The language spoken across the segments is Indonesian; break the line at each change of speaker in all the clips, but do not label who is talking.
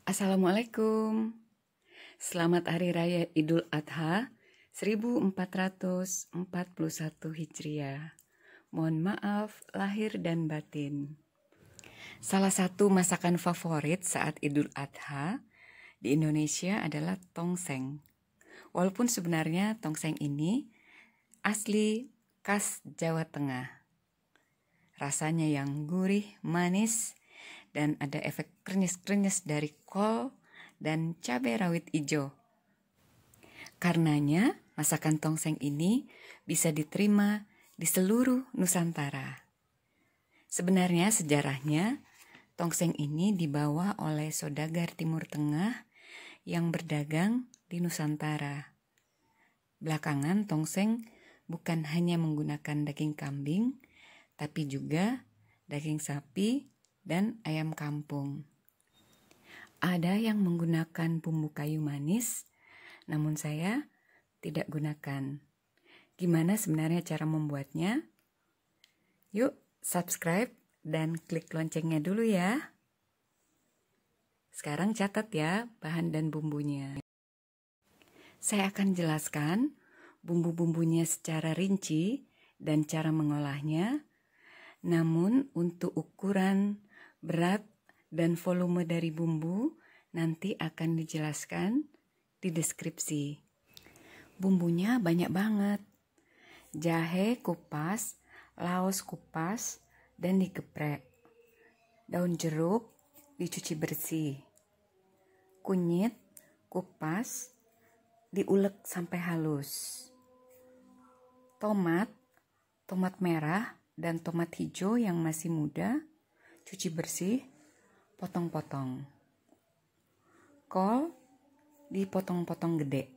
Assalamualaikum. Selamat Hari Raya Idul Adha 1441 Hijriah. Mohon maaf lahir dan batin. Salah satu masakan favorit saat Idul Adha di Indonesia adalah tongseng. Walaupun sebenarnya tongseng ini asli khas Jawa Tengah. Rasanya yang gurih, manis, dan ada efek krenyes-krenyes dari kol dan cabai rawit hijau. Karenanya, masakan tongseng ini bisa diterima di seluruh Nusantara. Sebenarnya sejarahnya, tongseng ini dibawa oleh saudagar Timur Tengah yang berdagang di Nusantara. Belakangan tongseng bukan hanya menggunakan daging kambing, tapi juga daging sapi dan ayam kampung. Ada yang menggunakan bumbu kayu manis, namun saya tidak gunakan. Gimana sebenarnya cara membuatnya? Yuk, subscribe dan klik loncengnya dulu ya. Sekarang catat ya bahan dan bumbunya. Saya akan jelaskan bumbu-bumbunya secara rinci dan cara mengolahnya. Namun untuk ukuran, berat, dan volume dari bumbu nanti akan dijelaskan di deskripsi. Bumbunya banyak banget. Jahe kupas, laos kupas, dan digeprek. Daun jeruk dicuci bersih. Kunyit kupas, diulek sampai halus. Tomat merah, dan tomat hijau yang masih muda, cuci bersih, potong-potong. Kol dipotong-potong gede.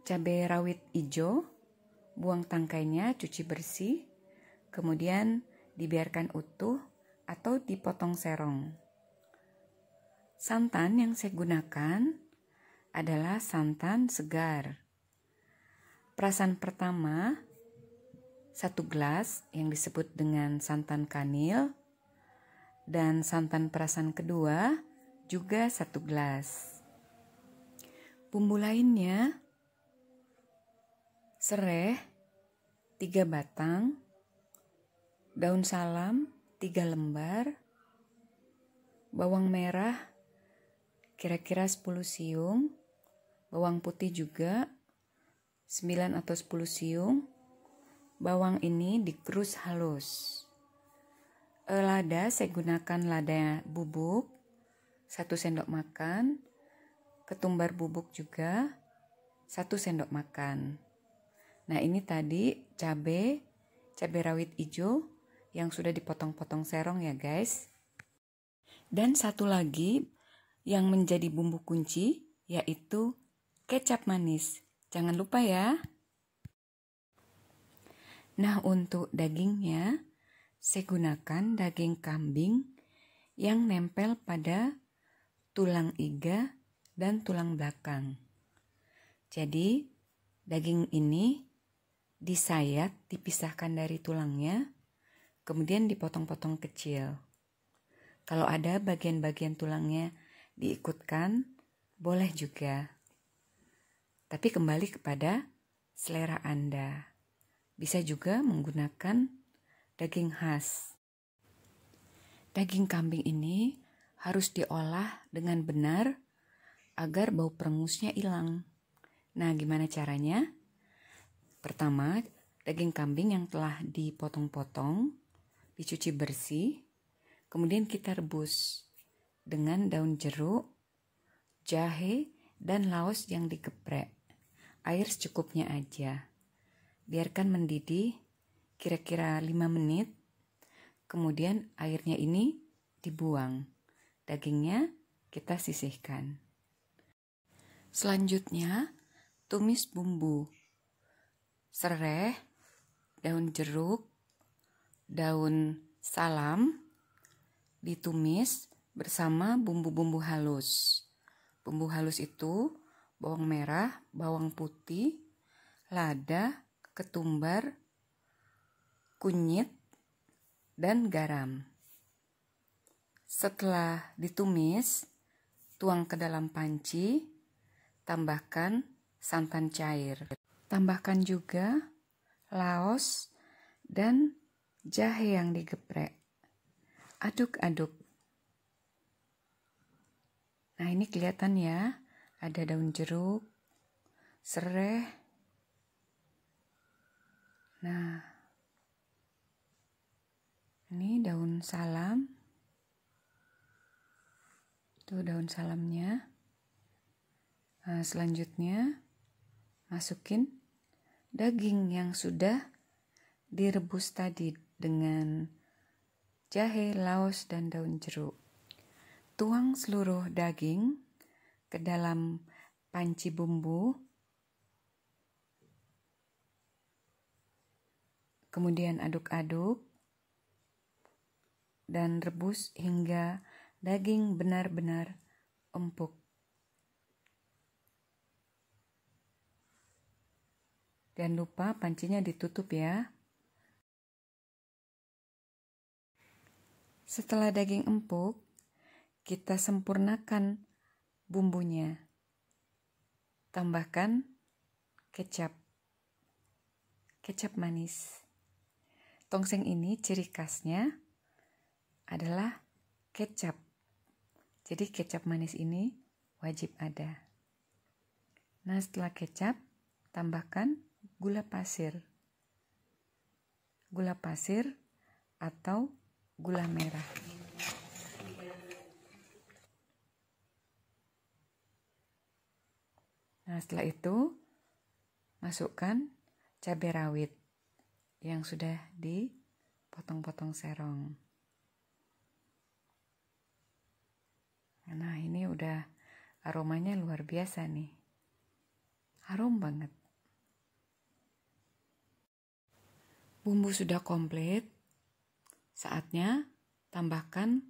Cabai rawit hijau, buang tangkainya, cuci bersih, kemudian dibiarkan utuh atau dipotong serong. Santan yang saya gunakan adalah santan segar. Perasan pertama, 1 gelas yang disebut dengan santan kanil, dan santan perasan kedua juga 1 gelas. Bumbu lainnya, sereh 3 batang, daun salam 3 lembar, bawang merah kira-kira 10 siung, bawang putih juga 9 atau 10 siung. Bawang ini digerus halus. Lada saya gunakan lada bubuk 1 sendok makan. Ketumbar bubuk juga 1 sendok makan. Nah ini tadi cabai rawit hijau yang sudah dipotong-potong serong ya guys. Dan satu lagi yang menjadi bumbu kunci yaitu kecap manis. Jangan lupa ya. Nah untuk dagingnya saya gunakan daging kambing yang nempel pada tulang iga dan tulang belakang. Jadi daging ini disayat, dipisahkan dari tulangnya, kemudian dipotong-potong kecil. Kalau ada bagian-bagian tulangnya diikutkan, boleh juga. Tapi kembali kepada selera Anda. Bisa juga menggunakan daging khas. Daging kambing ini harus diolah dengan benar agar bau perengusnya hilang. Nah, gimana caranya? Pertama, daging kambing yang telah dipotong-potong, dicuci bersih, kemudian kita rebus dengan daun jeruk, jahe, dan laos yang digeprek. Air secukupnya aja. Biarkan mendidih kira-kira 5 menit, kemudian airnya ini dibuang. Dagingnya kita sisihkan. Selanjutnya, tumis bumbu. Sereh, daun jeruk, daun salam, ditumis bersama bumbu-bumbu halus. Bumbu halus itu bawang merah, bawang putih, lada, ketumbar, kunyit, dan garam. Setelah ditumis, tuang ke dalam panci, tambahkan santan cair. Tambahkan juga laos dan jahe yang digeprek. Aduk-aduk. Nah, ini kelihatan ya, ada daun jeruk, serai. Nah, ini daun salam. Itu daun salamnya. Nah, selanjutnya masukin daging yang sudah direbus tadi dengan jahe, laos, dan daun jeruk. Tuang seluruh daging ke dalam panci bumbu. Kemudian aduk-aduk dan rebus hingga daging benar-benar empuk. Jangan lupa pancinya ditutup ya. Setelah daging empuk, kita sempurnakan bumbunya. Tambahkan kecap manis. Tongseng ini ciri khasnya adalah kecap. Jadi kecap manis ini wajib ada. Nah, setelah kecap, tambahkan gula pasir. Gula pasir atau gula merah. Nah, setelah itu masukkan cabai rawit yang sudah dipotong-potong serong. Nah, ini udah aromanya luar biasa nih. Harum banget. Bumbu sudah komplit. Saatnya tambahkan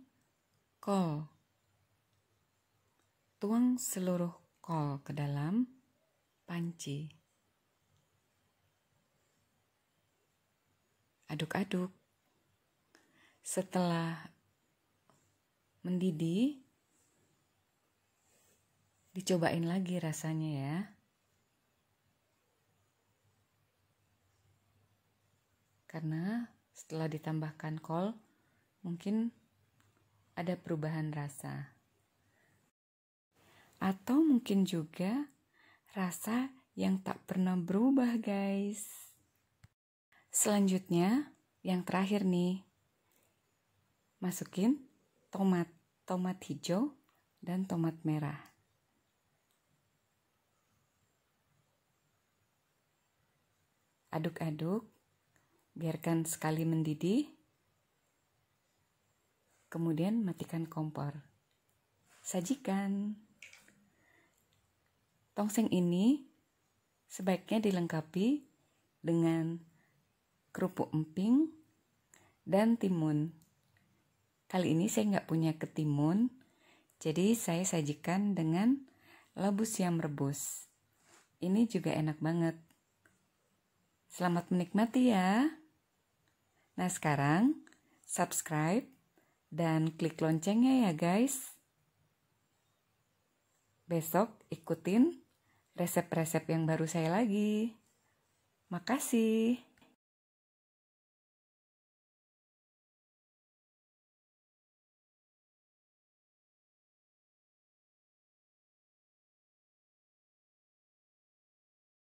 kol. Tuang seluruh kol ke dalam panci. Aduk-aduk. Setelah mendidih, dicobain lagi rasanya ya. Karena setelah ditambahkan kol, mungkin ada perubahan rasa. Atau mungkin juga rasa yang tak pernah berubah, guys. Selanjutnya, yang terakhir nih, masukin tomat hijau dan tomat merah. Aduk-aduk, biarkan sekali mendidih, kemudian matikan kompor. Sajikan. Tongseng ini sebaiknya dilengkapi dengan kerupuk emping dan timun. Kali ini saya nggak punya ketimun, jadi saya sajikan dengan labu siam rebus. Ini juga enak banget. Selamat menikmati ya. Nah, sekarang subscribe dan klik loncengnya ya guys. Besok ikutin resep-resep yang baru saya lagi. Makasih.